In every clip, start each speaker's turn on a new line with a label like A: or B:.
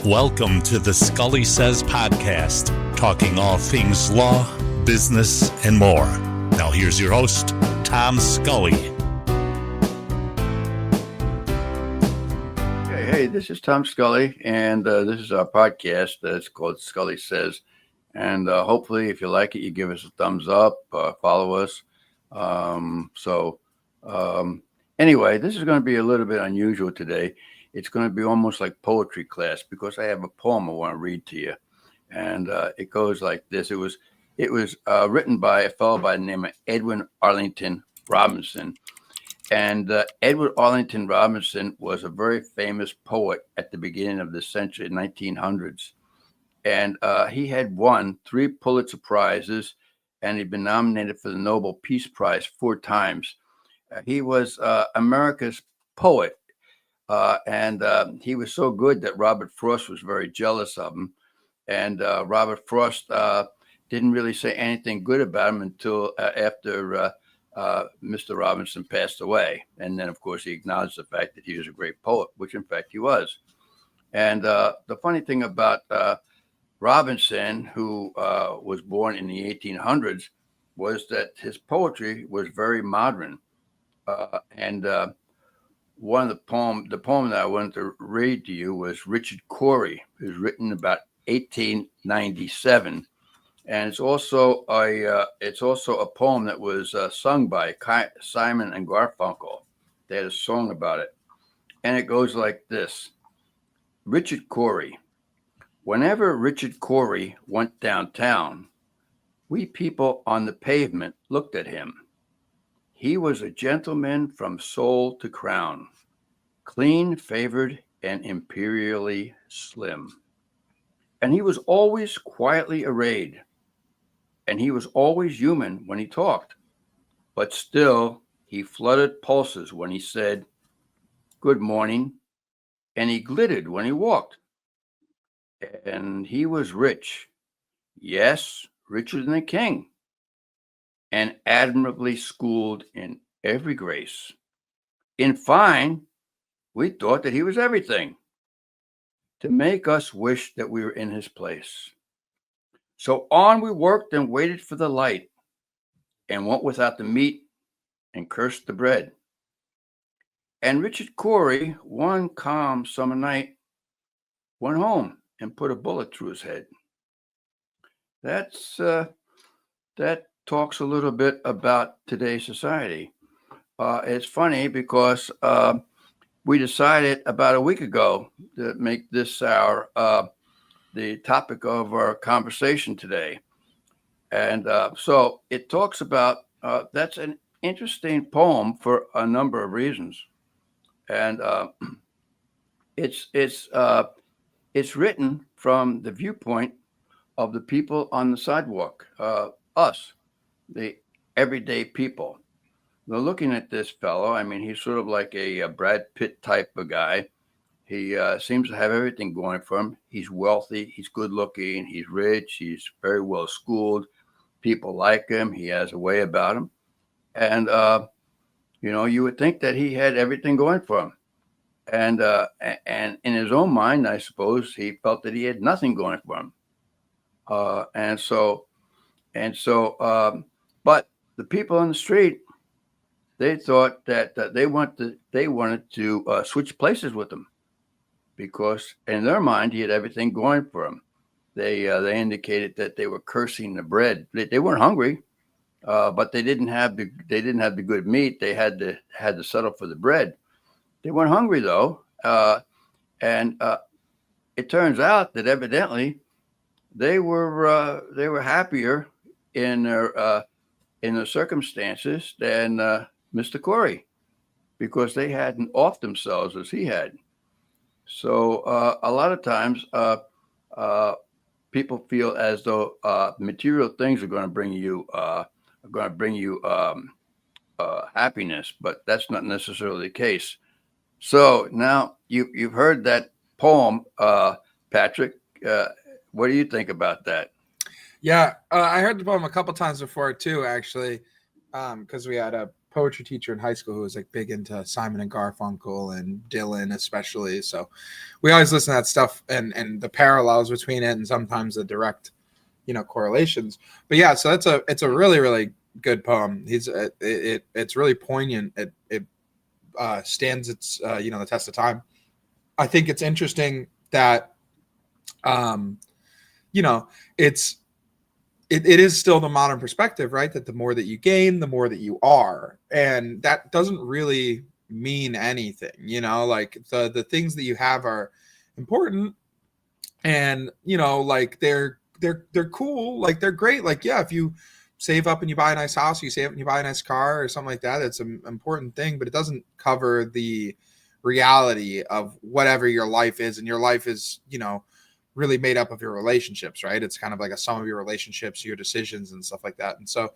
A: Welcome to the Scully Sez podcast, talking all things law, business, and more. Now here's your host, Tom Scully.
B: Hey, this is Tom Scully, and this is our podcast. It's called Scully Sez. And hopefully, if you like it, you give us a thumbs up, follow us. Anyway, this is going to be a little bit unusual today. It's going to be almost like poetry class because I have a poem I want to read to you. And it goes like this. It was written by a fellow by the name of Edwin Arlington Robinson. And Edward Arlington Robinson was a very famous poet at the beginning of the century, 1900s. And he had won 3 Pulitzer Prizes, and he'd been nominated for the Nobel Peace Prize 4 times. He was America's poet, and he was so good that Robert Frost was very jealous of him. And Robert Frost didn't really say anything good about him until after Mr. Robinson passed away. And then, of course, he acknowledged the fact that he was a great poet, which, in fact, he was. And the funny thing about Robinson, who was born in the 1800s, was that his poetry was very modern. One of the poem that I wanted to read to you was Richard Cory. It was written about 1897, and it's also a poem that was sung by Simon and Garfunkel. They had a song about it, and it goes like this: Richard Cory. Whenever Richard Cory went downtown, we people on the pavement looked at him. He was a gentleman from soul to crown, clean favored and imperially slim. And he was always quietly arrayed, and he was always human when he talked. But still, he flooded pulses when he said, "Good morning," and he glittered when he walked. And he was rich, yes, richer than a king, and admirably schooled in every grace. In fine, we thought that he was everything to make us wish that we were in his place. So on we worked and waited for the light, and went without the meat and cursed the bread. And Richard Cory, one calm summer night, went home and put a bullet through his head. That talks a little bit about today's society. It's funny because we decided about a week ago to make this the topic of our conversation today. And so it talks about, that's an interesting poem for a number of reasons. And it's written from the viewpoint of the people on the sidewalk, us, the everyday people. They're looking at this fellow. I mean, he's sort of like a Brad Pitt type of guy. He seems to have everything going for him. He's wealthy. He's good looking. He's rich. He's very well schooled. People like him. He has a way about him. And, you would think that he had everything going for him. And in his own mind, I suppose, he felt that he had nothing going for him. But the people on the street, they thought that they wanted to switch places with him, because in their mind he had everything going for him. They indicated that they were cursing the bread. They weren't hungry, but they didn't have the good meat. They had to settle for the bread. They weren't hungry though, and it turns out that evidently they were happier in their circumstances than Mr. Cory, because they hadn't offed themselves as he had. So a lot of times people feel as though material things are going to bring you happiness, but that's not necessarily the case. So now you've heard that poem, Patrick. What do you think about that?
C: Yeah, I heard the poem a couple times before too, actually, because we had a poetry teacher in high school who was like big into Simon and Garfunkel and Dylan especially. So we always listen to that stuff and the parallels between it and sometimes the direct, correlations. But yeah, so it's a really, really good poem. It's really poignant. It stands its the test of time. I think it's interesting that it is still the modern perspective, right? That the more that you gain, the more that you are. And that doesn't really mean anything, like the things that you have are important and, like they're cool. Like they're great. Like, yeah, if you save up and you buy a nice house, you save up and you buy a nice car or something like that, it's an important thing, but it doesn't cover the reality of whatever your life is. And your life is, really made up of your relationships, right? It's kind of like a sum of your relationships, your decisions and stuff like that. And so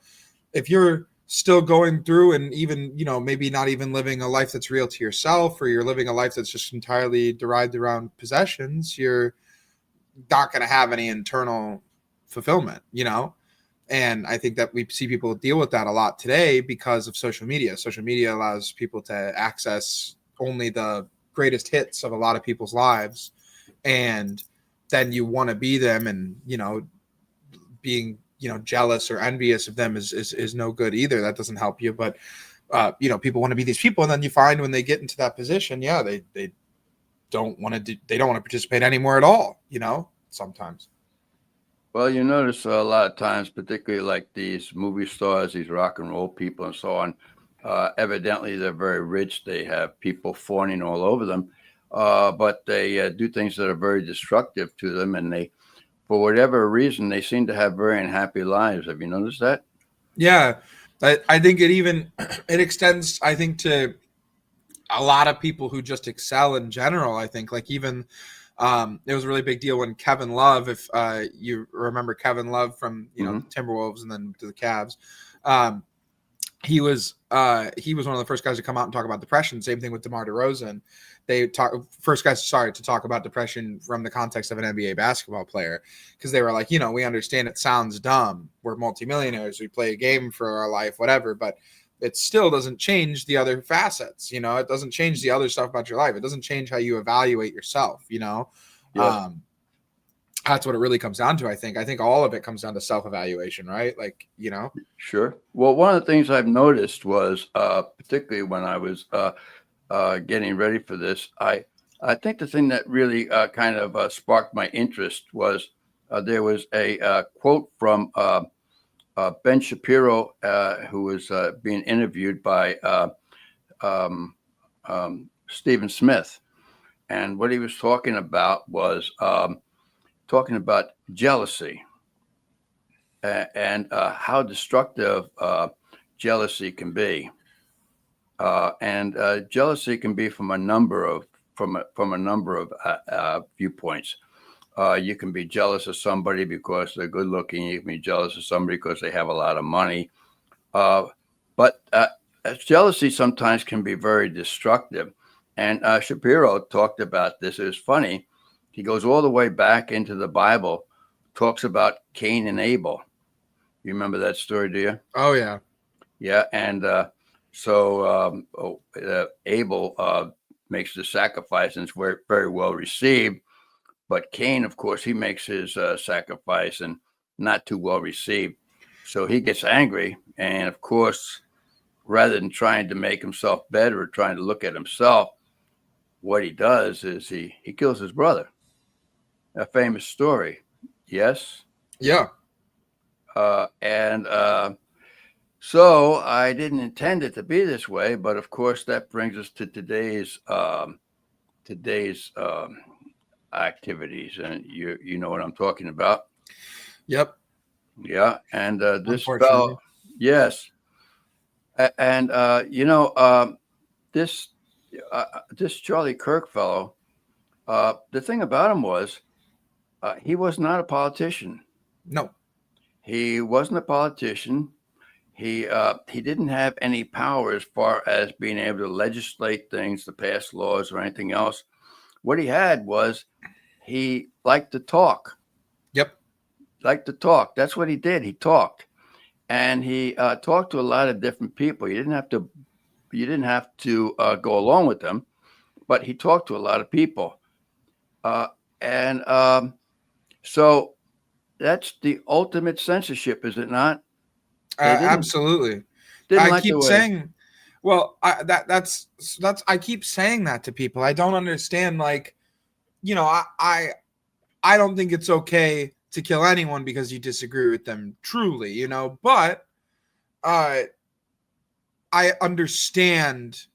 C: if you're still going through and even, maybe not even living a life that's real to yourself, or you're living a life that's just entirely derived around possessions, you're not going to have any internal fulfillment, And I think that we see people deal with that a lot today because of social media. Social media allows people to access only the greatest hits of a lot of people's lives. And then you want to be them, and being jealous or envious of them is no good either. That doesn't help you. But people want to be these people, and then you find when they get into that position, they don't want to they don't want to participate anymore at all, sometimes.
B: Well, you notice a lot of times, particularly like these movie stars, these rock and roll people and so on, evidently they're very rich. They have people fawning all over them. But they do things that are very destructive to them, and they, for whatever reason, they seem to have very unhappy lives. Have you noticed that?
C: Yeah, I think it extends, I think, to a lot of people who just excel in general. I think, like, even it was a really big deal when Kevin Love, if you remember Kevin Love from the Timberwolves and then to the Cavs, he was one of the first guys to come out and talk about depression. Same thing with DeMar DeRozan. First guys to talk about depression from the context of an NBA basketball player, because they were like, we understand it sounds dumb. We're multimillionaires. We play a game for our life, whatever, but it still doesn't change the other facets. It doesn't change the other stuff about your life. It doesn't change how you evaluate yourself.
B: Yes.
C: That's what it really comes down to. I think all of it comes down to self-evaluation, right? Like,
B: Sure. Well, one of the things I've noticed was, particularly when I was getting ready for this, I think the thing that really kind of sparked my interest was there was a quote from Ben Shapiro, who was being interviewed by Stephen Smith. And what he was talking about was talking about jealousy and how destructive jealousy can be. And jealousy can be from a number of viewpoints. You can be jealous of somebody because they're good looking. You can be jealous of somebody because they have a lot of money. But jealousy sometimes can be very destructive. And Shapiro talked about this. It was funny. He goes all the way back into the Bible, talks about Cain and Abel. You remember that story, do you?
C: Oh, yeah.
B: Yeah. And so Abel makes the sacrifice, and it's very, very well received. But Cain, of course, he makes his sacrifice and not too well received. So he gets angry. And of course, rather than trying to make himself better or trying to look at himself, what he does is he kills his brother. A famous story. Yes?
C: Yeah.
B: So I didn't intend it to be this way, but of course that brings us to today's activities, and you know what I'm talking about.
C: Yep.
B: Yeah, and this fellow, yes, and this Charlie Kirk fellow, the thing about him was he was not a politician.
C: No,
B: he wasn't a politician. He didn't have any power as far as being able to legislate things, to pass laws or anything else. What he had was he liked to talk.
C: Yep.
B: Liked to talk. That's what he did. He talked. and he talked to a lot of different people. You didn't have to go along with them, but he talked to a lot of people, and so that's the ultimate censorship, is it not? They
C: Absolutely.
B: didn't
C: I
B: like
C: keep
B: the way.
C: saying, well, that's I keep saying that to people. I don't understand. Like, you know, I don't think it's okay to kill anyone because you disagree with them, truly, you know, but I understand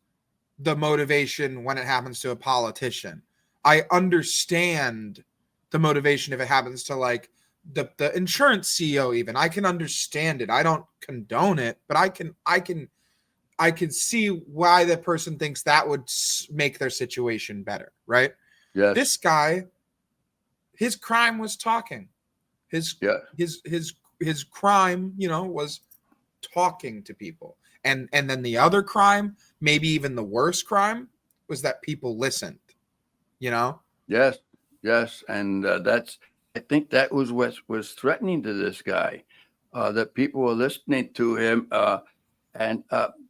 C: the motivation when it happens to a politician. I understand the motivation if it happens to like the insurance CEO. Even I can understand it. I don't condone it, but I can see why the person thinks that would make their situation better, right?
B: Yes.
C: This guy, his crime was talking. His crime, you know, was talking to people. And then the other crime, maybe even the worst crime, was that people listened, you know?
B: Yes. And I think that was what was threatening to this guy, that people were listening to him. And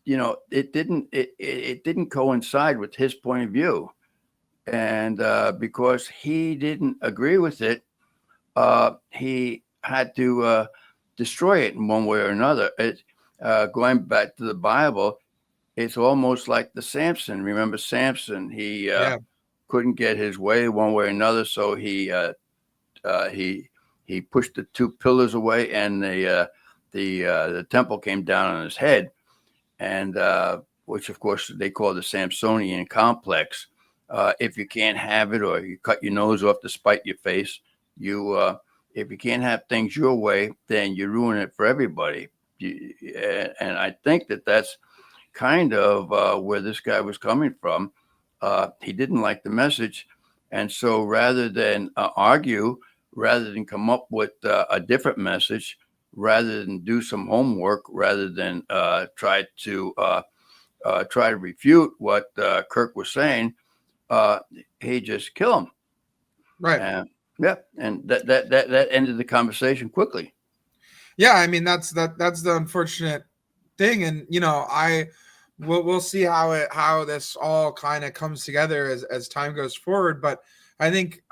B: you know, it didn't coincide with his point of view. And because he didn't agree with it, he had to destroy it in one way or another. Going back to the Bible, it's almost like the Samson. Remember Samson? He couldn't get his way one way or another, so he pushed the two pillars away, and the temple came down on his head, and which of course they call the Samsonian complex. If you can't have it, or you cut your nose off to spite your face, if you can't have things your way, then you ruin it for everybody. And I think that's kind of where this guy was coming from. He didn't like the message, and so rather than argue, rather than come up with a different message, rather than do some homework, rather than try to refute what Kirk was saying, he just killed him.
C: Right.
B: And that ended the conversation quickly.
C: Yeah, I mean that's the unfortunate thing, and you know, we'll see how this all kind of comes together as time goes forward. But I think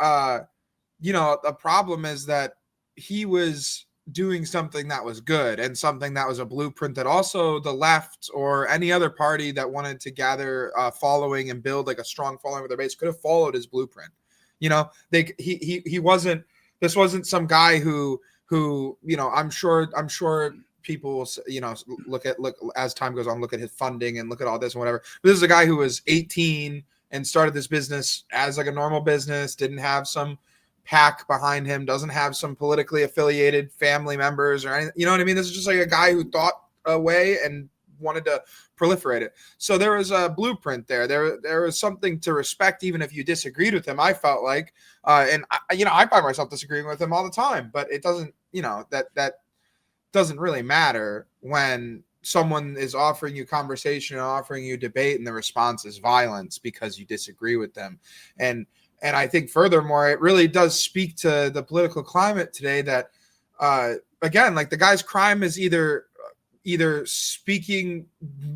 C: you know, the problem is that he was doing something that was good and something that was a blueprint that also the left or any other party that wanted to gather following and build like a strong following with their base could have followed his blueprint. You know, he wasn't. This wasn't some guy who you know. I'm sure people will, you know, look as time goes on, look at his funding and look at all this and whatever. But this is a guy who was 18 and started this business as like a normal business. Didn't have some PAC behind him. Doesn't have some politically affiliated family members or anything. You know what I mean? This is just like a guy who thought a way and wanted to proliferate it. So there was a blueprint there. There was something to respect, even if you disagreed with him. I felt like, and you know, I find myself disagreeing with him all the time, but it doesn't, you know, that doesn't really matter when someone is offering you conversation and offering you debate, and the response is violence because you disagree with them. And I think furthermore, it really does speak to the political climate today that, again, like the guy's crime is either speaking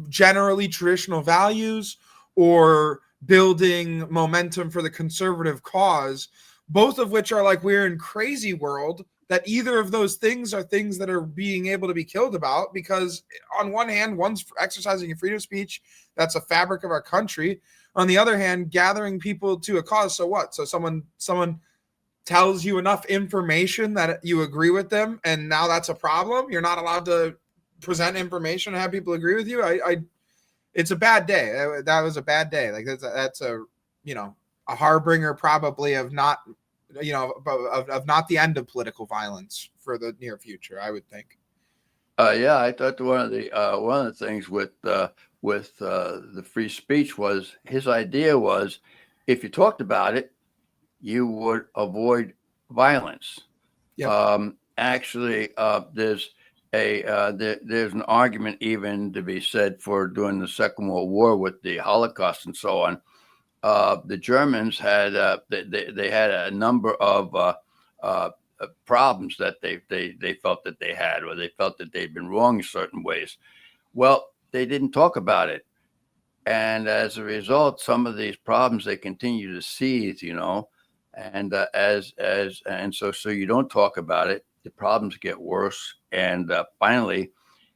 C: generally traditional values or building momentum for the conservative cause, both of which are like, we're in crazy world that either of those things are things that are being able to be killed about, because on one hand, one's exercising your freedom of speech. That's a fabric of our country. On the other hand, gathering people to a cause. So what? So someone tells you enough information that you agree with them, and now that's a problem. You're not allowed to present information and have people agree with you. It's a bad day. That was a bad day. Like that's a, you know, a harbinger probably of not, you know, of not the end of political violence for the near future, I would think.
B: Yeah, I thought one of the things with the free speech was, his idea was, if you talked about it, you would avoid violence. Yep. Actually, there's an argument even to be said for during the Second World War with the Holocaust and so on. The Germans had they had a number of problems that they felt that they had, or they felt that they'd been wrong in certain ways. Well, they didn't talk about it. And as a result, some of these problems they continue to seize, and so you don't talk about it, the problems get worse, and finally,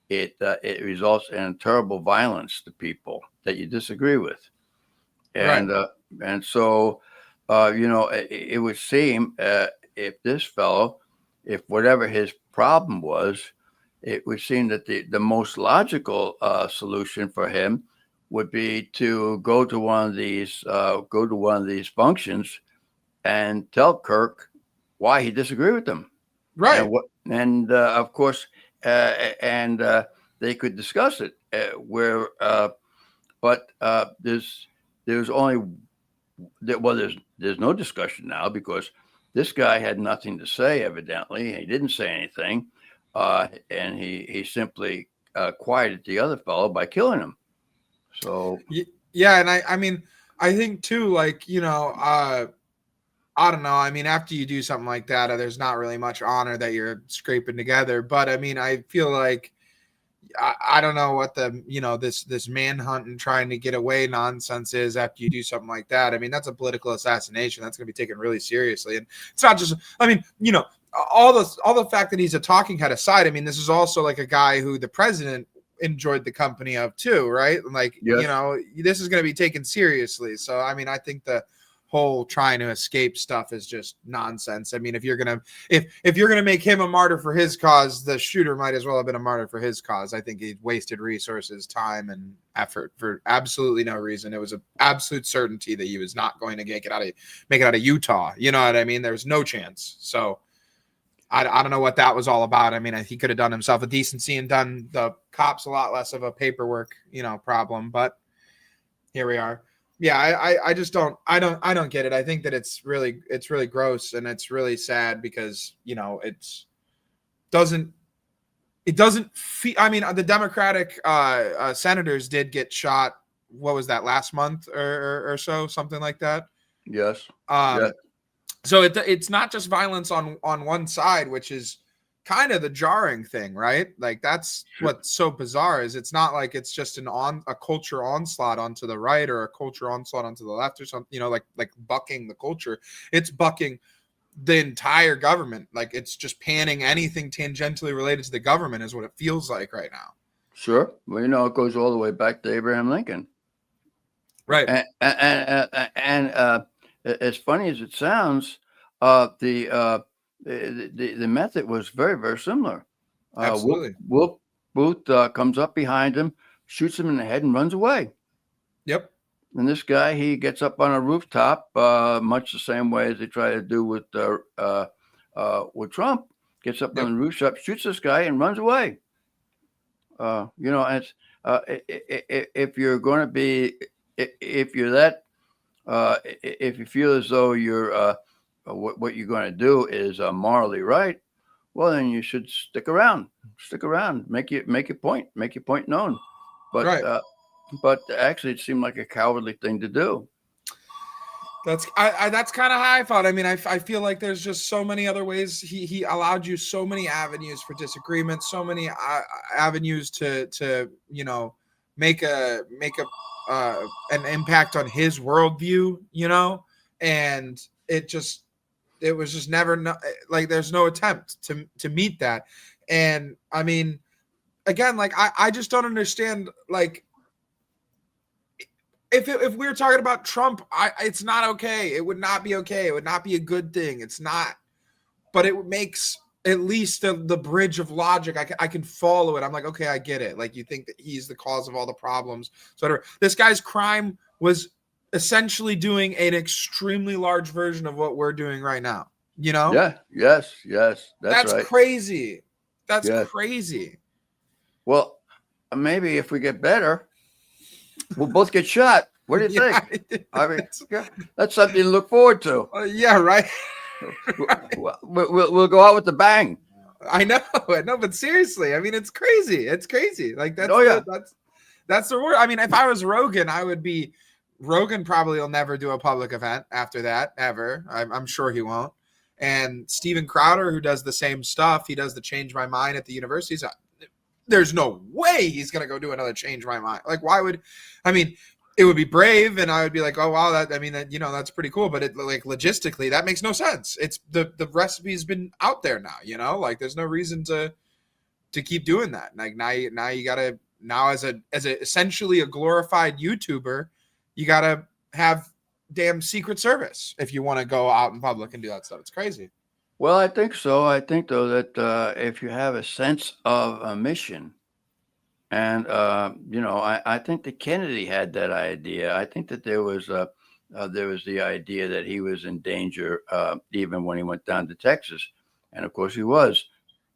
B: it results in terrible violence to people that you disagree with, and
C: Right.
B: And so, it would seem if this fellow, if whatever his problem was, it would seem that the most logical solution for him would be to go to one of these functions and tell Kirk why he disagreed with them,
C: Right.
B: of course, they could discuss it. But there's only there's no discussion now, because this guy had nothing to say. Evidently, he didn't say anything, and he simply quieted the other fellow by killing him. So
C: yeah, and I mean, I think too, like, I don't know. I mean, after you do something like that, there's not really much honor that you're scraping together. But I mean, I feel like I don't know what this manhunt and trying to get away nonsense is after you do something like that. I mean, that's a political assassination. That's going to be taken really seriously. And it's not just, I mean, all the fact that he's a talking head aside, I mean, this is also like a guy who the president enjoyed the company of too, right? Like,
B: yes.
C: This is going to be taken seriously. So, I mean, I think the whole trying to escape stuff is just nonsense. I mean, if you're gonna make him a martyr for his cause, the shooter might as well have been a martyr for his cause. I think he wasted resources, time, and effort for absolutely no reason. It was an absolute certainty that he was not going to make it out of Utah. You know what I mean? There was no chance. So I don't know what that was all about. I mean, he could have done himself a decency and done the cops a lot less of a paperwork, problem. But here we are. Yeah, I just don't get it. I think that it's really gross, and it's really sad because it doesn't feel. I mean, the Democratic senators did get shot. What was that, last month or so, something like that?
B: Yes.
C: Yeah. So it's not just violence on one side, which is kind of the jarring thing, right? Like, that's what's so bizarre, is it's not like it's just a culture onslaught onto the right or a culture onslaught onto the left or something, like bucking the culture. It's bucking the entire government. Like, it's just panning anything tangentially related to the government is what it feels like right now.
B: Sure. Well, it goes all the way back to Abraham Lincoln.
C: Right.
B: And as funny as it sounds, the method was very, very similar.
C: Absolutely.
B: Booth comes up behind him, shoots him in the head, and runs away.
C: Yep.
B: And this guy, he gets up on a rooftop, much the same way as they try to do with Trump. Gets up on the rooftop, shoots this guy, and runs away. It's if you're going to be, if you're that, if you feel as though you're what you're going to do is morally right, well, then you should stick around, make your point known. But
C: right.
B: But actually, it seemed like a cowardly thing to do.
C: That's kind of how I thought. I mean, I feel like there's just so many other ways. He allowed you so many avenues for disagreement, so many avenues to make an impact on his worldview, and it was just never like there's no attempt to meet that. And I mean, again, like I just don't understand, like, if we were talking about Trump, it's not okay. It would not be okay. It would not be a good thing. It's not. But it makes at least the bridge of logic. I can follow it. I'm like, okay, I get it. Like, you think that he's the cause of all the problems. So this guy's crime was essentially doing an extremely large version of what we're doing right now.
B: Yeah. Yes. That's right.
C: Crazy. That's crazy.
B: Well, maybe if we get better, we'll both get shot. What do you think? I mean, that's something to look forward to.
C: Yeah, right.
B: We'll go out with the bang.
C: I know, but seriously, I mean, it's crazy. Like, that's that's the word. I mean, if I was Rogan, Rogan probably will never do a public event after that, ever. I'm sure he won't. And Steven Crowder, who does the same stuff, he does the Change My Mind at the universities. There's no way he's going to go do another Change My Mind. Like, why would, I mean, it would be brave, and I would be like, oh, wow, that's pretty cool. But it, like, logistically, that makes no sense. It's the recipe's been out there now, like, there's no reason to keep doing that. Like, now you got to, now as a essentially a glorified YouTuber, you got to have damn Secret Service if you want to go out in public and do that stuff. It's crazy.
B: Well, I think so. I think, though, that if you have a sense of a mission, and I think that Kennedy had that idea. I think that there was the idea that he was in danger even when he went down to Texas, and of course he was.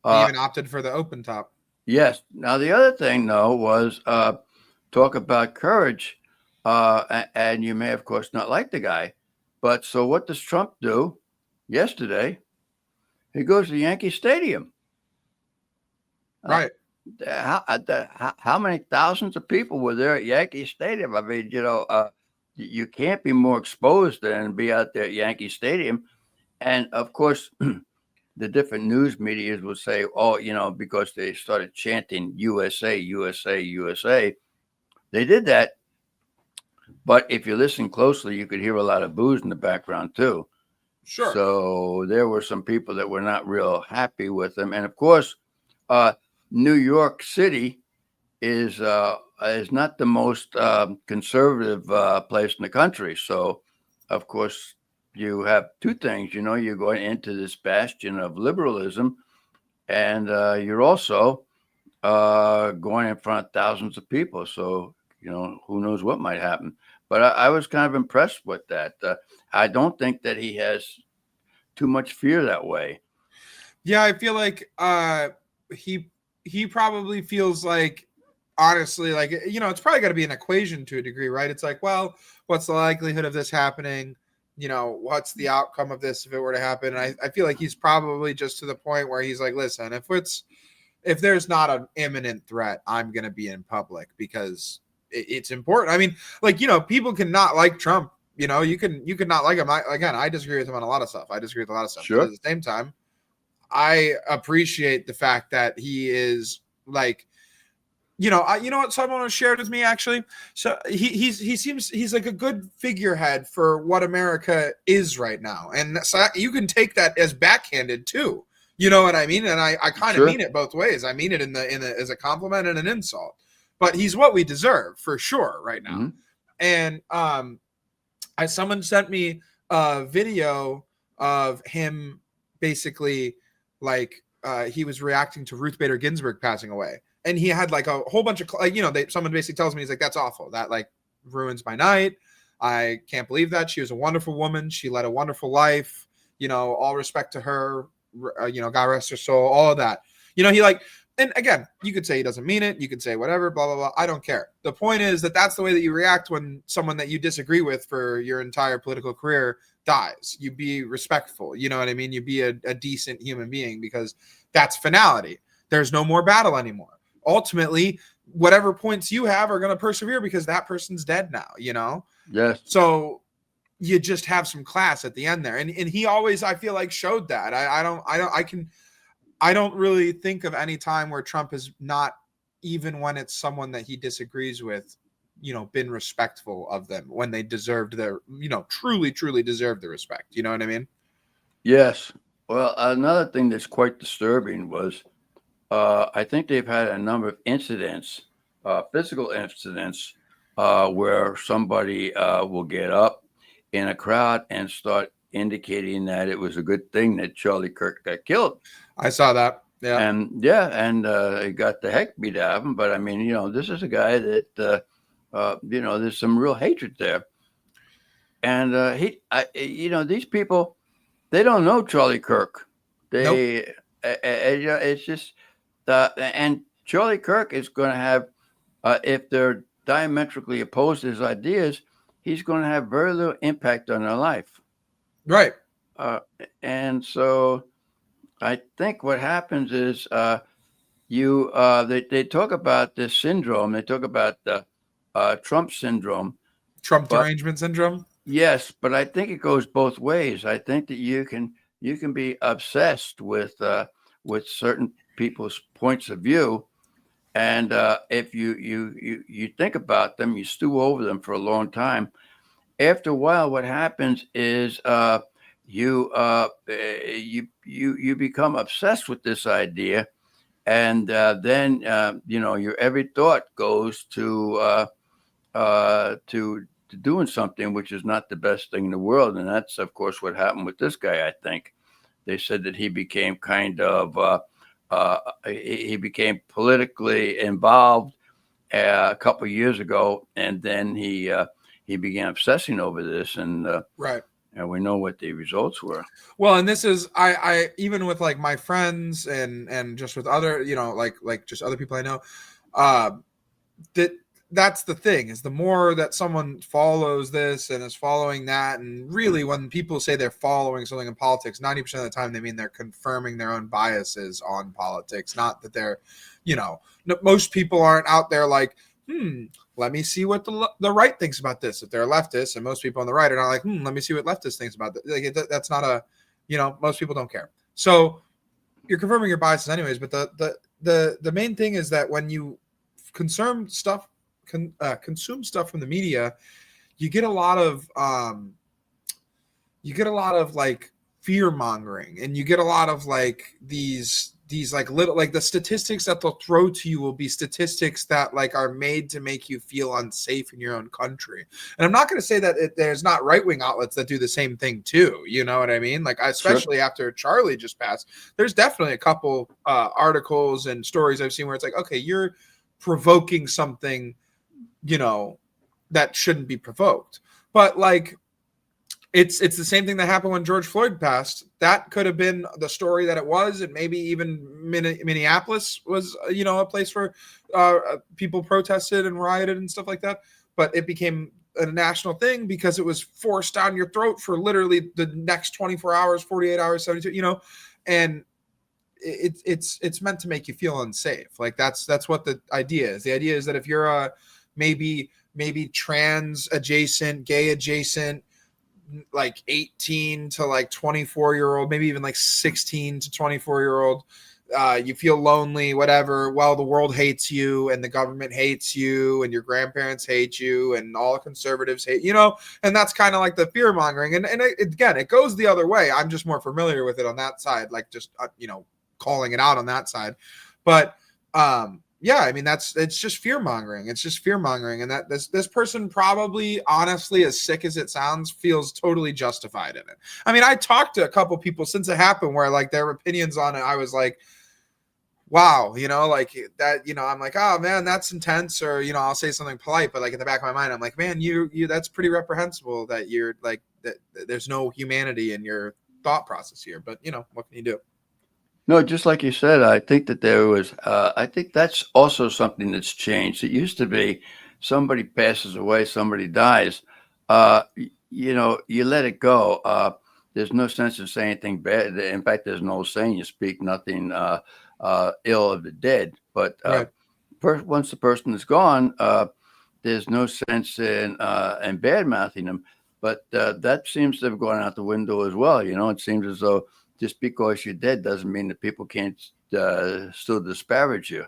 C: He even opted for the open top.
B: Yes. Now the other thing, though, was talk about courage, and you may, of course, not like the guy, but so what does Trump do? Yesterday, he goes to Yankee Stadium.
C: Right.
B: How many thousands of people were there at Yankee Stadium? I mean, you can't be more exposed than be out there at Yankee Stadium. And of course, the different news medias will say, oh, because they started chanting USA, USA, USA. They did that. But if you listen closely, you could hear a lot of boos in the background too.
C: Sure.
B: So there were some people that were not real happy with them. And of course, New York City is not the most conservative place in the country. So, of course, you have two things. You're going into this bastion of liberalism, and you're also going in front of thousands of people. So, who knows what might happen. But I was kind of impressed with that. I don't think that he has too much fear that way.
C: Yeah, I feel like he probably feels like, honestly, like, it's probably got to be an equation to a degree, right? It's like, well, what's the likelihood of this happening? What's the outcome of this if it were to happen? And I feel like he's probably just to the point where he's like, listen, if there's not an imminent threat, I'm going to be in public because it's important. I mean, like, people can not like Trump. You can not like him. I disagree with him on a lot of stuff. I disagree with a lot of stuff.
B: Sure.
C: But at the same time, I appreciate the fact that he is like, what someone shared with me actually. So he seems he's like a good figurehead for what America is right now, and so you can take that as backhanded too. You know what I mean? And I kind of mean it both ways. I mean it in the as a compliment and an insult. But he's what we deserve for sure right now. Mm-hmm. And someone sent me a video of him basically like he was reacting to Ruth Bader Ginsburg passing away. And he had like a whole bunch of, someone basically tells me, he's like, that's awful. That like ruins my night. I can't believe that. She was a wonderful woman. She led a wonderful life. All respect to her. God rest her soul. All of that. He like, and again, you could say he doesn't mean it. You could say whatever, blah, blah, blah. I don't care. The point is that that's the way that you react when someone that you disagree with for your entire political career dies. You be respectful. You know what I mean? You be a decent human being because that's finality. There's no more battle anymore. Ultimately, whatever points you have are going to persevere because that person's dead now,
B: Yes.
C: So you just have some class at the end there. And he always, I feel like, showed that. I don't really think of any time where Trump has not, even when it's someone that he disagrees with, been respectful of them when they deserved their, truly, truly deserved the respect. You know what I mean?
B: Yes. Well, another thing that's quite disturbing was I think they've had a number of incidents, physical incidents, where somebody will get up in a crowd and start indicating that it was a good thing that Charlie Kirk got killed.
C: I saw that. Yeah.
B: And he got the heck beat out of him. But I mean, this is a guy that, there's some real hatred there. And these people, they don't know Charlie Kirk. Nope. It's just, and Charlie Kirk is going to have, if they're diametrically opposed to his ideas, he's going to have very little impact on their life.
C: Right.
B: And so I think what happens is they talk about this syndrome. They talk about the Trump syndrome.
C: Trump derangement syndrome?
B: Yes, but I think it goes both ways. I think that you can you can be obsessed with certain people's points of view, and if you think about them, you stew over them for a long time. After a while, what happens is you become obsessed with this idea, and then your every thought goes to doing something which is not the best thing in the world, and that's of course what happened with this guy. I think they said that he became kind of he became politically involved a couple of years ago, and then he began obsessing over this,
C: Right.
B: and we know what the results were.
C: Well, and this is I even with like my friends and just with other, like just other people I know, uh, that's the thing, is the more that someone follows this and is following that, and really when people say they're following something in politics, 90% of the time they mean they're confirming their own biases on politics, not that they're, most people aren't out there like, let me see what the right thinks about this if they're leftists, and most people on the right are not like, let me see what leftists thinks about that. Like, that's not a, most people don't care. So you're confirming your biases anyways, but the main thing is that when you consume stuff from the media, you get a lot of like fear mongering, and you get a lot of like these like little, like the statistics that they'll throw to you will be statistics that like are made to make you feel unsafe in your own country. And I'm not going to say that there's not right-wing outlets that do the same thing too. You know what I mean? Like, especially after Charlie just passed, there's definitely a couple articles and stories I've seen where it's like, okay, you're provoking something, that shouldn't be provoked. But like, it's the same thing that happened when George Floyd passed. That could have been the story that it was, and maybe even Minneapolis was, a place where people protested and rioted and stuff like that. But it became a national thing because it was forced down your throat for literally the next 24 hours, 48 hours, 72, and it's meant to make you feel unsafe. Like that's what the idea is. The idea is that if you're a maybe trans adjacent, gay adjacent, like 18 to like 24-year-old, maybe even like 16 to 24-year-old, you feel lonely, whatever. Well, the world hates you, and the government hates you, and your grandparents hate you, and all the conservatives hate, and that's kind of like the fear mongering. And again, it goes the other way. I'm just more familiar with it on that side, like just, calling it out on that side. But, yeah, I mean, it's just fear mongering. It's just fear mongering. And that this person probably, honestly, as sick as it sounds, feels totally justified in it. I mean, I talked to a couple people since it happened where like their opinions on it, I was like, wow, like that, I'm like, oh man, that's intense. Or, I'll say something polite, but like in the back of my mind, I'm like, man, you that's pretty reprehensible that you're like, that there's no humanity in your thought process here. But, what can you do?
B: No, just like you said, I think that there was, I think that's also something that's changed. It used to be somebody passes away, somebody dies, you let it go. There's no sense in saying anything bad. In fact, there's no saying you speak nothing ill of the dead. But
C: Right.
B: Once the person is gone, there's no sense in bad mouthing them. But that seems to have gone out the window as well. It seems as though just because you're dead doesn't mean that people can't still disparage you.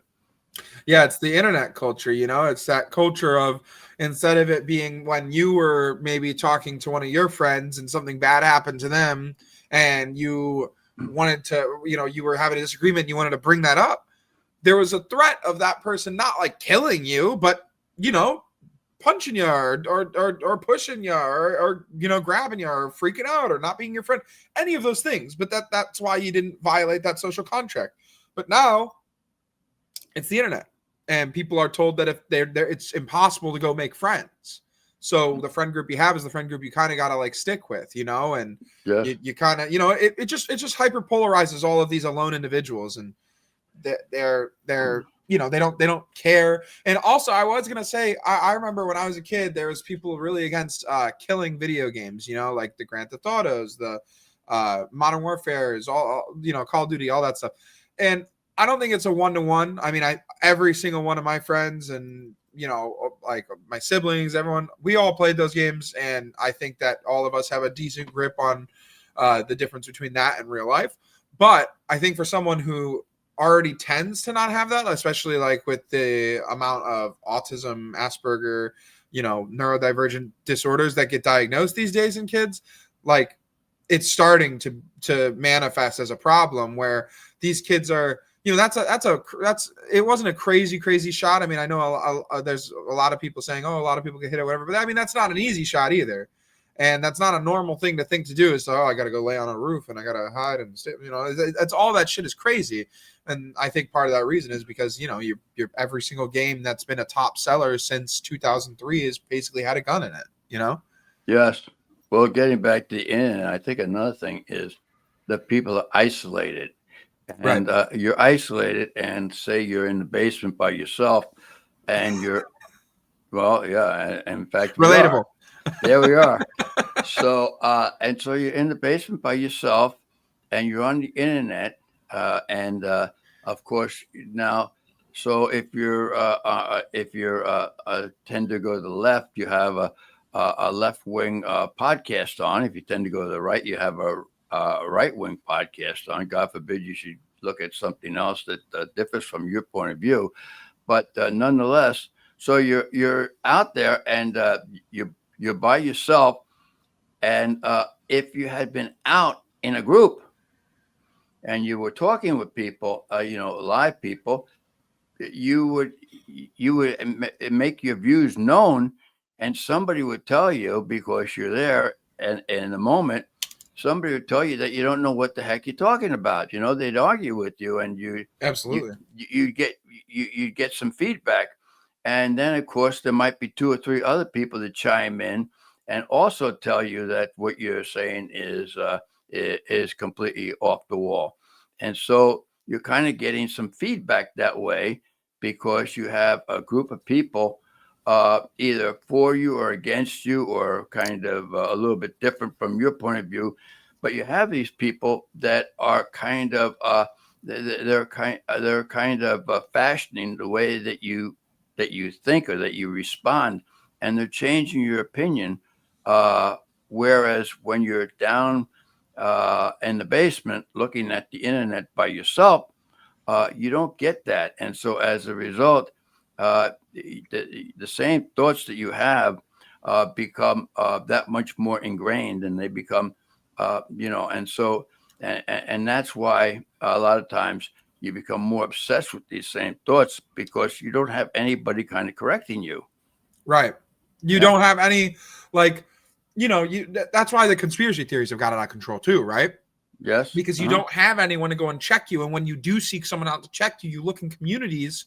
C: Yeah, it's the internet culture, it's that culture of, instead of it being when you were maybe talking to one of your friends and something bad happened to them and you wanted to, you were having a disagreement and you wanted to bring that up, there was a threat of that person not like killing you, but, punching you or pushing you or grabbing you or freaking out or not being your friend, any of those things. But that's why you didn't violate that social contract. But now it's the internet, and people are told that if they're it's impossible to go make friends. So the friend group you have is the friend group you kind of got to like stick with, and
B: Yes.
C: you kind of, it just hyper polarizes all of these alone individuals, and they're they don't care. And also, I was gonna say, I remember when I was a kid, there was people really against killing video games, like the Grand Theft Autos, the Modern Warfares, all Call of Duty, all that stuff. And I don't think it's a one-to-one. I mean, every single one of my friends and like my siblings, everyone, we all played those games, and I think that all of us have a decent grip on the difference between that and real life. But I think for someone who already tends to not have that, especially like with the amount of autism, Asperger, neurodivergent disorders that get diagnosed these days in kids, like it's starting to manifest as a problem where these kids are, it wasn't a crazy shot. I mean, I know there's a lot of people saying, oh, a lot of people get hit or whatever, but I mean, that's not an easy shot either. And that's not a normal thing to think to do is, I got to go lay on a roof and I got to hide and stay, that's all that shit is crazy. And I think part of that reason is because, you're every single game that's been a top seller since 2003 has basically had a gun in it,
B: Yes. Well, getting back to the internet, I think another thing is that people are isolated. And you're isolated and say you're in the basement by yourself and you're, well, yeah. In fact,
C: relatable.
B: There we are. So you're in the basement by yourself and you're on the internet. Of course now, so if you're tend to go to the left, you have a left wing podcast on. If you tend to go to the right, you have a right wing podcast on. God forbid you should look at something else that differs from your point of view. But nonetheless, so you're out there and you're by yourself. And if you had been out in a group and you were talking with people, live people, you would make your views known, and somebody would tell you, because you're there and in the moment, somebody would tell you that you don't know what the heck you're talking about. They'd argue with you, and you
C: absolutely
B: you get some feedback, and then of course there might be 2 or 3 other people that chime in and also tell you that what you're saying is completely off the wall. And so you're kind of getting some feedback that way because you have a group of people either for you or against you, or kind of a little bit different from your point of view. But you have these people that are kind of they're kind of fashioning the way that you think or that you respond, and they're changing your opinion. Whereas when you're down in the basement looking at the internet by yourself, you don't get that. And so as a result, the same thoughts that you have become that much more ingrained, and they become, and so, and that's why a lot of times you become more obsessed with these same thoughts because you don't have anybody kind of correcting you.
C: Right. You don't have any, that's why the conspiracy theories have got out of control too, right?
B: Yes.
C: Because you don't have anyone to go and check you. And when you do seek someone out to check you, you look in communities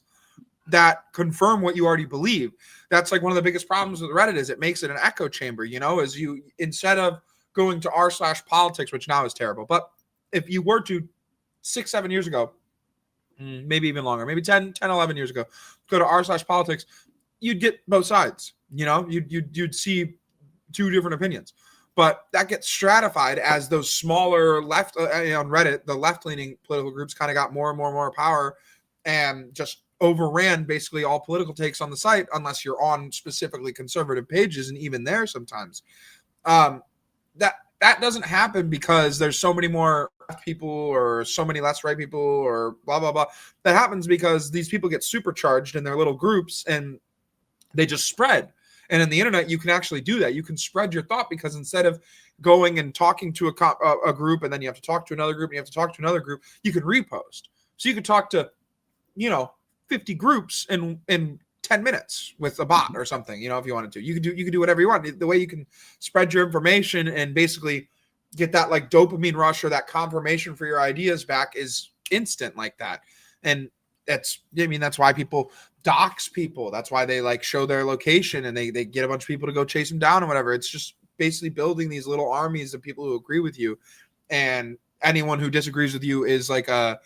C: that confirm what you already believe. That's like one of the biggest problems with Reddit is it makes it an echo chamber, is you, instead of going to r/politics, which now is terrible. But if you were to 6-7 years ago, maybe even longer, maybe 10, 11 years ago, go to r/politics, you'd get both sides, you'd see 2 different opinions. But that gets stratified as those smaller left on Reddit, the left-leaning political groups kind of got more and more power and just overran basically all political takes on the site, unless you're on specifically conservative pages, and even there sometimes. That doesn't happen because there's so many more left people or so many less right people or blah, blah, blah. That happens because these people get supercharged in their little groups and they just spread. And in the internet, you can actually do that. You can spread your thought because instead of going and talking to a group and then you have to talk to another group and you have to talk to another group, you can repost. So you could talk to, 50 groups in 10 minutes with a bot or something, if you wanted to. You could do whatever you want. The way you can spread your information and basically get that like dopamine rush or that confirmation for your ideas back is instant like that. And that's why people dox people. That's why they like show their location and they get a bunch of people to go chase them down or whatever. It's just basically building these little armies of people who agree with you, and anyone who disagrees with you is like a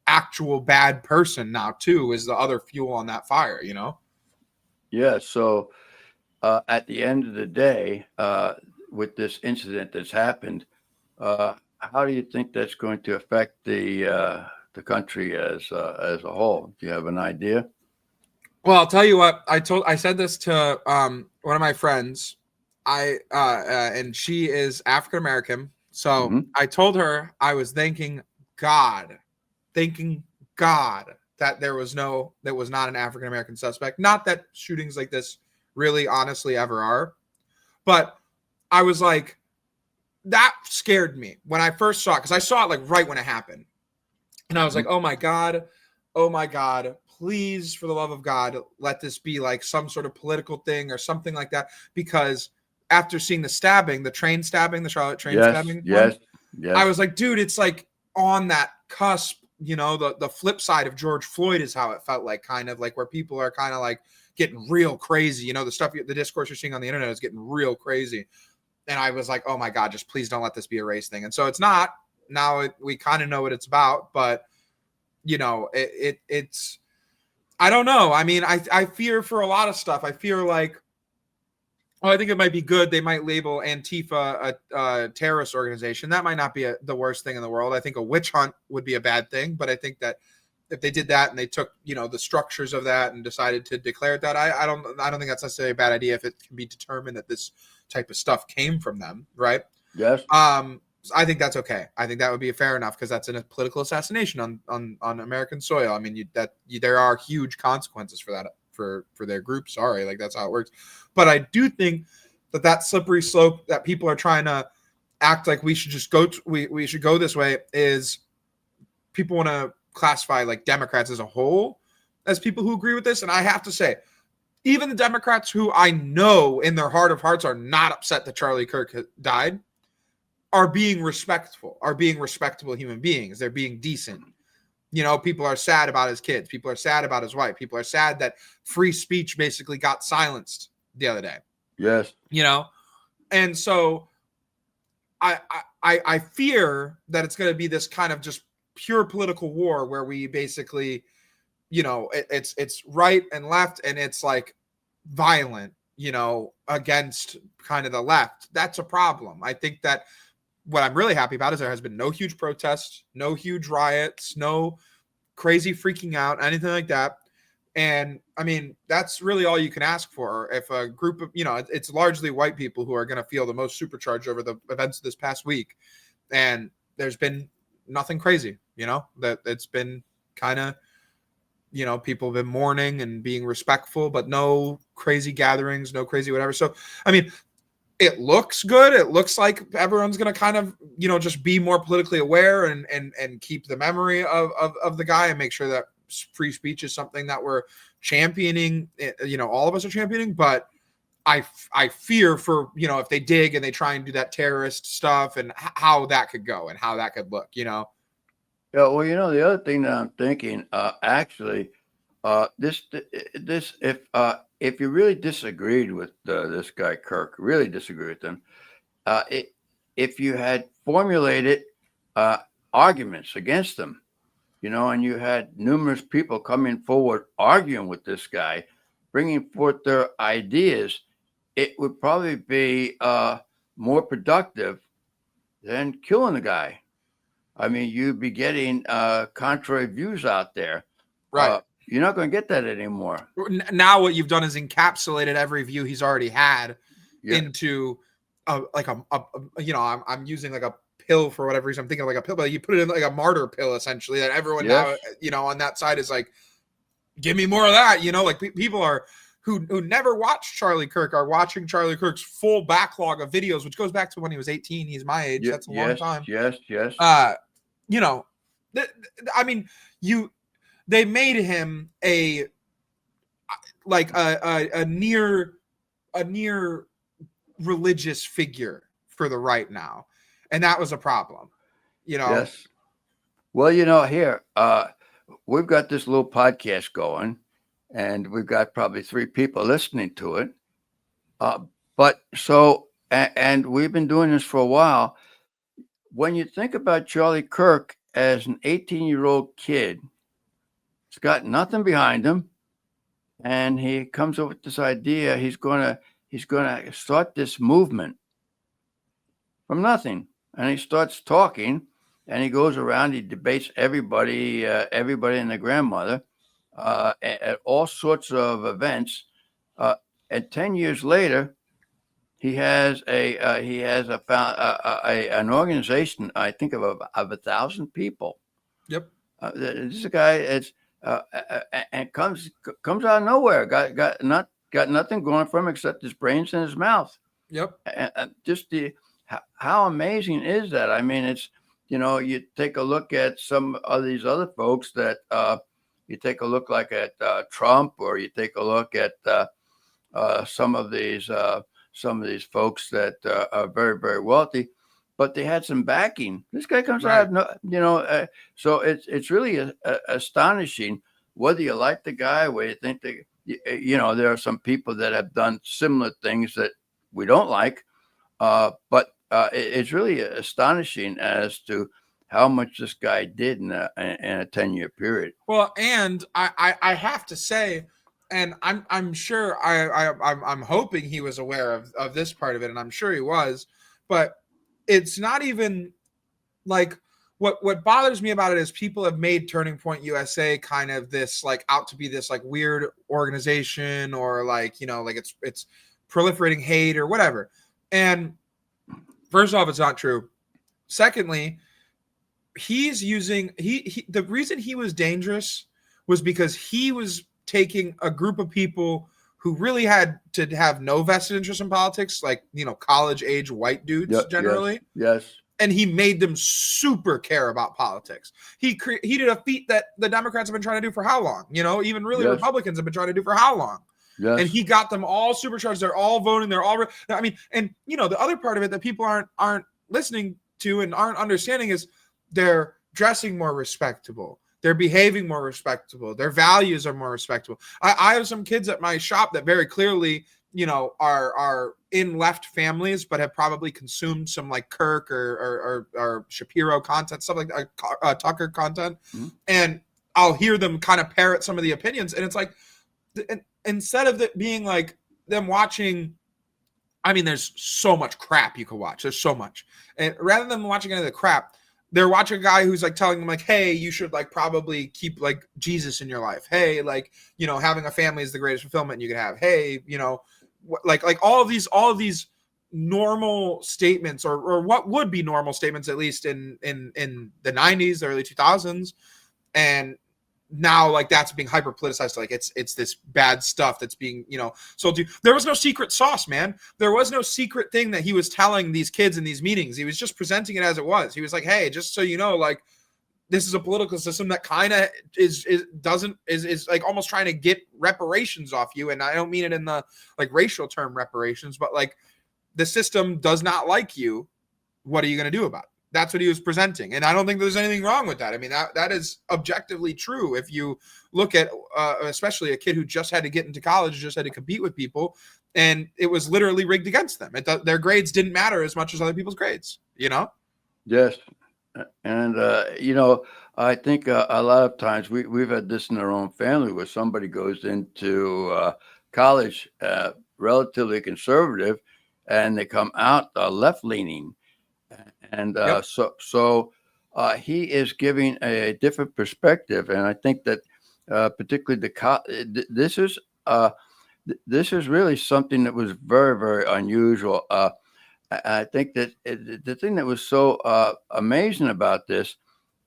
C: actual bad person now too, is the other fuel on that fire,
B: Yeah. So at the end of the day, with this incident that's happened, how do you think that's going to affect the country as a whole? Do you have an idea?
C: Well, I'll tell you what. I said this to one of my friends. And she is African American. So
B: Mhm.
C: I told her I was thanking God that there was not an African American suspect. Not that shootings like this really honestly ever are, but I was like, that scared me when I first saw it, because I saw it like right when it happened. And I was like,
B: Mhm.
C: oh my God, please, for the love of God, let this be like some sort of political thing or something like that. Because after seeing the stabbing, the Charlotte train
B: Yes,
C: stabbing one,
B: yes,
C: I
B: yes,
C: was like, dude, it's like on that cusp, the flip side of George Floyd is how it felt like, kind of like where people are kind of like getting real crazy. The discourse you're seeing on the internet is getting real crazy. And I was like, oh my God, just please don't let this be a race thing. And so it's not. Now we kind of know what it's about, but it's, I don't know. I mean, I fear for a lot of stuff. I fear like, I think it might be good. They might label Antifa a terrorist organization. That might not be the worst thing in the world. I think a witch hunt would be a bad thing, but I think that if they did that and they took, the structures of that and decided to declare it that, I don't think that's necessarily a bad idea if it can be determined that this type of stuff came from them, right?
B: yes.
C: I think that's okay. I think that would be fair enough, because that's a political assassination on American soil. I mean, there are huge consequences for that for their group. Sorry, like that's how it works. But I do think that slippery slope that people are trying to act like we should just we should go this way is, people want to classify like Democrats as a whole as people who agree with this. And I have to say, even the Democrats who I know in their heart of hearts are not upset that Charlie Kirk died are being respectable human beings. They're being decent. People are sad about his kids. People are sad about his wife. People are sad that free speech basically got silenced the other day.
B: Yes.
C: And so I fear that it's going to be this kind of just pure political war where we basically, it's right and left, and it's like violent, against kind of the left. That's a problem. I think that what I'm really happy about is there has been no huge protests, no huge riots, no crazy freaking out, anything like that. And I mean, that's really all you can ask for. If a group of, it's largely white people who are going to feel the most supercharged over the events of this past week. And there's been nothing crazy, that it's been kind of, people have been mourning and being respectful, but no crazy gatherings, no crazy whatever. So, I mean, it looks good. It looks like everyone's going to kind of, just be more politically aware and keep the memory of the guy, and make sure that free speech is something that we're championing, all of us are championing. But I fear for, if they dig and they try and do that terrorist stuff, and how that could go and how that could look,
B: Yeah, well, the other thing that I'm thinking, actually, this if you really disagreed with this guy Kirk, really disagree with him, if you had formulated arguments against him, and you had numerous people coming forward arguing with this guy, bringing forth their ideas, it would probably be more productive than killing the guy. I mean, you'd be getting contrary views out there.
C: right?
B: You're not going to get that anymore.
C: Now what you've done is encapsulated every view he's already had
B: Yeah.
C: into I'm using like a pill for whatever reason. I'm thinking of like a pill, but you put it in like a martyr pill, essentially, that everyone
B: Yes.
C: now, on that side is like, give me more of that, like people are who never watched Charlie Kirk are watching Charlie Kirk's full backlog of videos, which goes back to when he was 18. He's my age. That's a long time.
B: Yes.
C: I mean, they made him a near religious figure for the right now, and that was a problem.
B: Yes. Well, here we've got this little podcast going, and we've got probably 3 people listening to it. And we've been doing this for a while. When you think about Charlie Kirk as an 18-year-old kid, he's got nothing behind him, and he comes up with this idea. He's gonna start this movement from nothing, and he starts talking, and he goes around. He debates everybody and their grandmother at all sorts of events. And 10 years later, he has an organization, I think of 1,000 people.
C: Yep.
B: This is a guy that's and comes out of nowhere. Got nothing going for him except his brains and his mouth.
C: Yep.
B: And just how amazing is that? I mean, it's, you take a look at some of these other folks that you take a look like at Trump, or you take a look at some of these folks that are very, very wealthy, but they had some backing. This guy comes out of so it's really astonishing, whether you like the guy, whether you think there are some people that have done similar things that we don't like, but it's really astonishing as to how much this guy did in a 10-year period.
C: Well, and I have to say, and I'm sure I'm hoping he was aware of this part of it, and I'm sure he was, but it's not even like what bothers me about it is people have made Turning Point USA kind of this like out to be this like weird organization, or like, like it's proliferating hate or whatever. And first off, it's not true. Secondly, he's using the reason he was dangerous was because he was taking a group of people who really had to have no vested interest in politics, like, college age white dudes generally.
B: Yes.
C: And he made them super care about politics. He did a feat that the Democrats have been trying to do for how long? Even really Republicans have been trying to do for how long?
B: Yes.
C: And he got them all supercharged. They're all voting. They're all, and the other part of it that people aren't listening to and aren't understanding is they're dressing more respectable. They're behaving more respectable. Their values are more respectable. I have some kids at my shop that very clearly, are in left families, but have probably consumed some like Kirk or Shapiro content, stuff like that, Tucker content. Mm-hmm. And I'll hear them kind of parrot some of the opinions. And it's like, instead of it being like them watching, I mean, there's so much crap you could watch. There's so much. And rather than watching any of the crap, they're watching a guy who's like telling them like, hey, you should like probably keep like Jesus in your life. Hey, like, having a family is the greatest fulfillment you could have. Hey, like all of these normal statements or what would be normal statements, at least in the 90s, the early 2000s. And now like that's being hyper politicized. Like it's this bad stuff that's being, sold to you. There was no secret sauce, man. There was no secret thing that he was telling these kids in these meetings. He was just presenting it as it was. He was like, hey, just so you know, like this is a political system that kind of is like almost trying to get reparations off you. And I don't mean it in the like racial term reparations, but like the system does not like you. What are you going to do about it? That's what he was presenting. And I don't think there's anything wrong with that. I mean, that is objectively true. If you look at, especially a kid who just had to get into college, just had to compete with people, and it was literally rigged against them. Their grades didn't matter as much as other people's grades,
B: Yes. And, I think a lot of times we've had this in our own family where somebody goes into college relatively conservative and they come out left-leaning. And so he is giving a different perspective, and I think that particularly this is really something that was very, very unusual. I think that the thing that was so amazing about this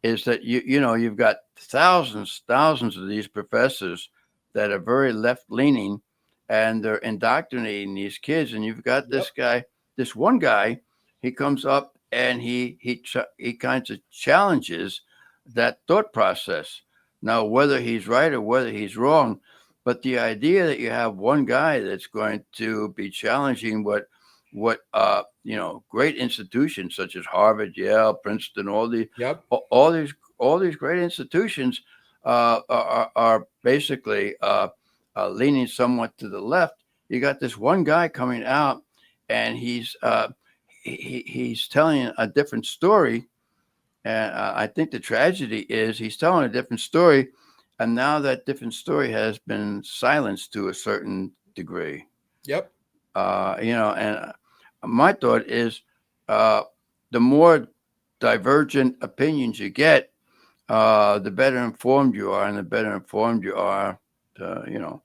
B: is that you've got thousands of these professors that are very left leaning, and they're indoctrinating these kids. And you've got this one guy, he comes up. And he kinds of challenges that thought process. Now, whether he's right or whether he's wrong, but the idea that you have one guy that's going to be challenging what great institutions such as Harvard, Yale, Princeton, all these great institutions are basically leaning somewhat to the left. You got this one guy coming out, and he's telling a different story. And I think the tragedy is he's telling a different story. And now that different story has been silenced to a certain degree.
C: Yep.
B: And my thought is the more divergent opinions you get, the better informed you are. And the better informed you are, you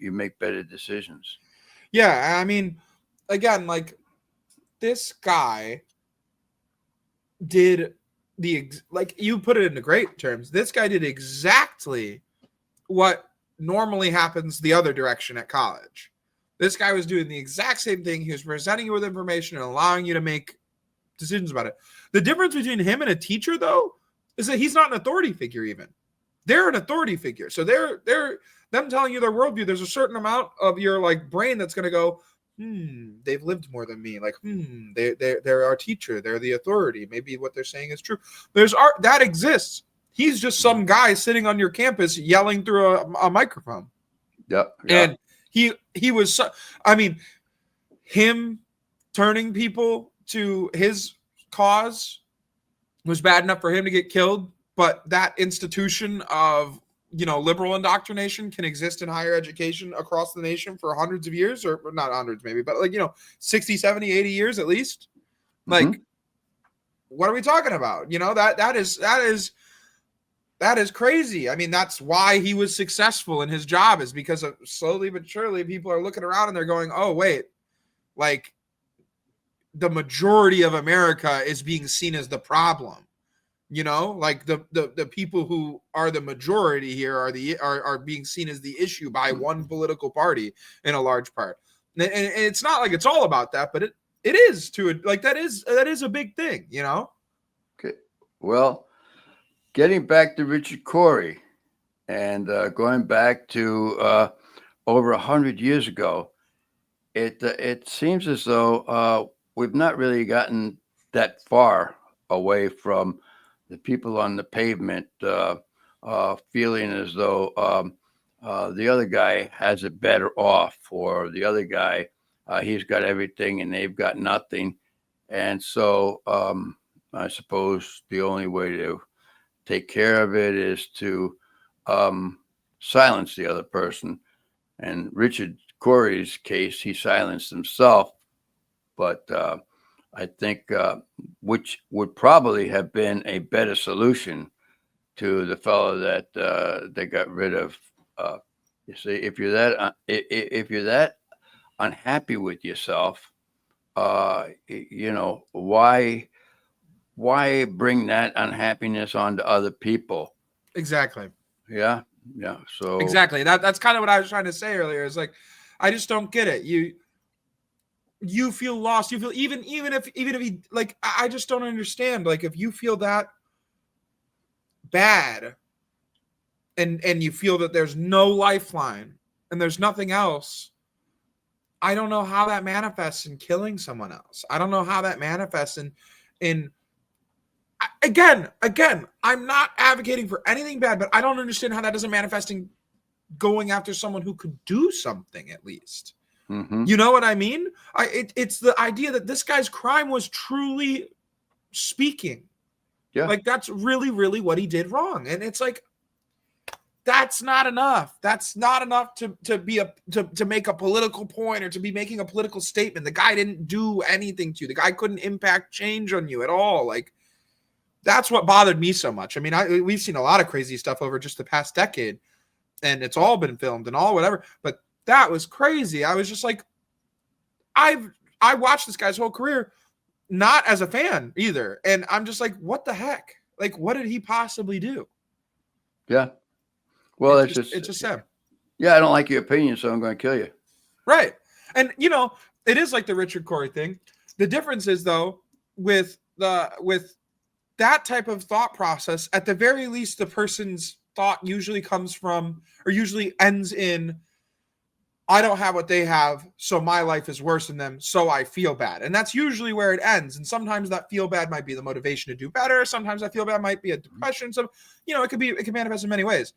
B: make better decisions.
C: Yeah. I mean, again, like this guy did like you put it into great terms. This guy did exactly what normally happens the other direction at college. This guy was doing the exact same thing. He was presenting you with information and allowing you to make decisions about it. The difference between him and a teacher, though, is that he's not an authority figure even. They're an authority figure. So they're them telling you their worldview. There's a certain amount of your like brain that's going to go, they've lived more than me. Like, they're our teacher. They're the authority. Maybe what they're saying is true. There's art that exists. He's just some guy sitting on your campus yelling through a microphone.
B: Yep.
C: And he was, him turning people to his cause was bad enough for him to get killed. But that institution of, liberal indoctrination can exist in higher education across the nation for hundreds of years, or not hundreds maybe, but 60, 70, 80 years at least. Like, what are we talking about? That is crazy. I mean, that's why he was successful in his job, is because of slowly but surely people are looking around and they're going, oh, wait, like the majority of America is being seen as the problem. Like the people who are the majority here are being seen as the issue by one political party in a large part. And it's not like it's all about that, but it is to it. Like that is a big thing,
B: Okay. Well, getting back to Richard Corey and going back to over 100 years ago, it seems as though we've not really gotten that far away from the people on the pavement feeling as though the other guy has it better off, or the other guy, he's got everything and they've got nothing. And so I suppose the only way to take care of it is to silence the other person. And Richard Corey's case, he silenced himself, but I think which would probably have been a better solution to the fellow that they got rid of. You see, if you're that unhappy with yourself, why bring that unhappiness onto other people?
C: Exactly.
B: Yeah. So
C: exactly. That's kind of what I was trying to say earlier. Is like, I just don't get it. You feel lost. You feel even if he, like, I just don't understand. Like, if you feel that bad and you feel that there's no lifeline and there's nothing else, I don't know how that manifests in killing someone else. I don't know how that manifests in again, I'm not advocating for anything bad, but I don't understand how that doesn't manifest in going after someone who could do something at least.
B: Mm-hmm.
C: You know what I mean? It's the idea that this guy's crime was truly speaking.
B: Yeah.
C: Like, that's really, really what he did wrong. And it's like, that's not enough. That's not enough to make a political point or to be making a political statement. The guy didn't do anything to you. The guy couldn't impact change on you at all. Like, that's what bothered me so much. I mean, we've seen a lot of crazy stuff over just the past decade, and it's all been filmed and all whatever, but that was crazy. I was just like, I watched this guy's whole career, not as a fan either. And I'm just like, what the heck? Like, what did he possibly do?
B: Yeah. Well,
C: it's just sad.
B: Yeah, I don't like your opinion, so I'm going to kill you.
C: Right. And, it is like the Richard Corey thing. The difference is, though, with that type of thought process, at the very least, the person's thought usually comes from, or usually ends in, I don't have what they have, so my life is worse than them, so I feel bad. And that's usually where it ends. And sometimes that feel bad might be the motivation to do better. Sometimes that feel bad might be a depression. So, it can manifest in many ways.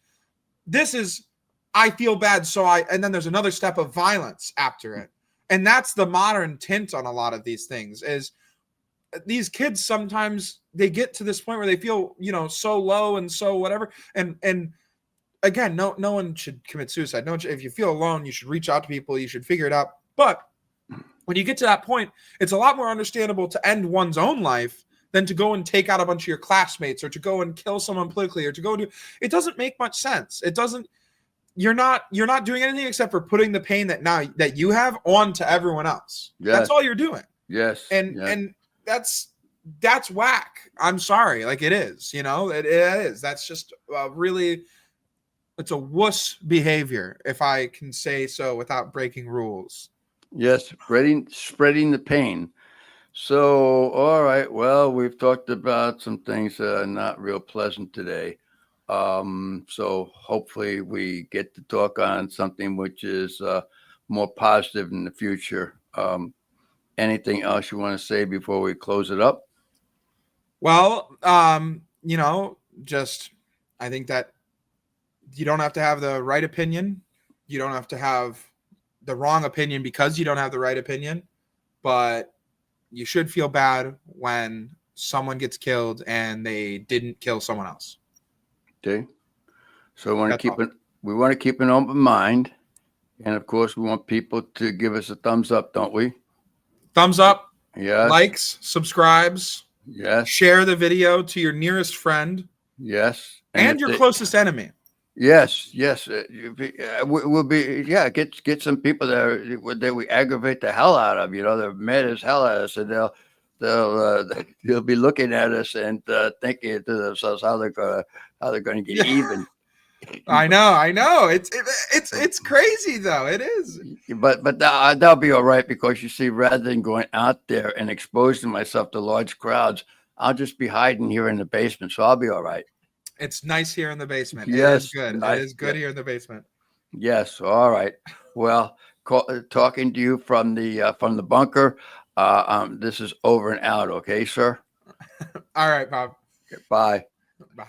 C: This is, I feel bad, and then there's another step of violence after it. And that's the modern tint on a lot of these things, is these kids sometimes they get to this point where they feel, so low and so whatever. And again, no one should commit suicide. No one should, if you feel alone, you should reach out to people. You should figure it out. But when you get to that point, it's a lot more understandable to end one's own life than to go and take out a bunch of your classmates, or to go and kill someone politically, or to go do. It doesn't make much sense. It doesn't. you're not doing anything except for putting the pain that you have onto everyone else.
B: Yes.
C: That's all you're doing.
B: Yes.
C: And that's whack. I'm sorry. Like it is, it is. That's just really, it's a wuss behavior, if I can say so without breaking rules.
B: Yes. Spreading the pain. So, all right. Well, we've talked about some things that are not real pleasant today. So hopefully we get to talk on something which is more positive in the future. Anything else you want to say before we close it up?
C: Well, just I think that you don't have to have the right opinion. You don't have to have the wrong opinion because you don't have the right opinion, but you should feel bad when someone gets killed and they didn't kill someone else.
B: Okay. So we want to keep an open mind. And of course, we want people to give us a thumbs up, don't we?
C: Thumbs up.
B: Yes.
C: Likes, subscries.
B: Yes.
C: Share the video to your nearest friend.
B: Yes.
C: And your closest enemy.
B: Yes. Yes. We'll be, get some people that we aggravate the hell out of, they're mad as hell at us, and they'll be looking at us and thinking to themselves how they're going to get even.
C: I know. It's crazy though. It is.
B: But that'll be all right, because you see, rather than going out there and exposing myself to large crowds, I'll just be hiding here in the basement. So I'll be all right.
C: It's nice here in the basement.
B: Yes,
C: it is good.
B: nice.
C: It is good here in the basement.
B: Yes. All right. Well, talking to you from the bunker. This is over and out. Okay, sir.
C: All right, Bob.
B: Bye.
C: Bye.